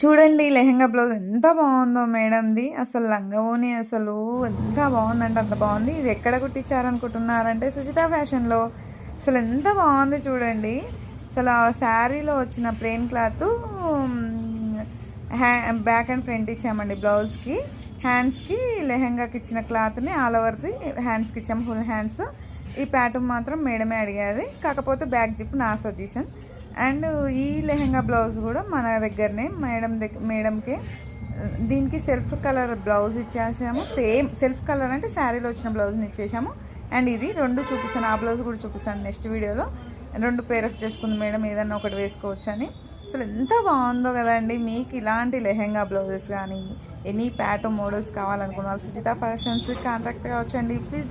చూడండి లెహెంగా బ్లౌజ్ ఎంత బాగుందో మేడంది. అసలు లంగావోని అసలు ఎంత బాగుందంటే అంత బాగుంది. ఇది ఎక్కడ కుట్టించారనుకుంటున్నారంటే సుజిత ఫ్యాషన్లో. అసలు ఎంత బాగుంది చూడండి. అసలు ఆ శారీలో వచ్చిన plain cloth back and front ఇచ్చామండి బ్లౌజ్కి. హ్యాండ్స్కి లెహెంగాకి ఇచ్చిన క్లాత్ని ఆల్ ఓవర్ది హ్యాండ్స్కి ఇచ్చాము, ఫుల్ హ్యాండ్స్. ఈ ప్యాటర్న్ మాత్రం మేడమే అడిగేది, కాకపోతే బ్యాక్ జిప్ నా సజెషన్. అండ్ ఈ లెహెంగా బ్లౌజ్ కూడా మన దగ్గరనే మేడంకి దీనికి సెల్ఫ్ కలర్ బ్లౌజ్ ఇచ్చేసాము. సేమ్ సెల్ఫ్ కలర్ అంటే శారీలో వచ్చిన బ్లౌజ్ని ఇచ్చేసాము. అండ్ ఇది రెండు చూపిస్తాను, ఆ బ్లౌజ్ కూడా చూపిస్తాను నెక్స్ట్ వీడియోలో. రెండు పేరప్ చేసుకుంది మేడం, ఏదన్నా ఒకటి వేసుకోవచ్చు అని. అసలు ఎంత బాగుందో కదండి. మీకు ఇలాంటి లెహెంగా బ్లౌజెస్ కానీ ఎనీ ప్యాటర్న్ మోడల్స్ కావాలనుకున్న వాళ్ళు సుజిత ఫ్యాషన్స్ కాంటాక్ట్ కావచ్చండి. ప్లీజ్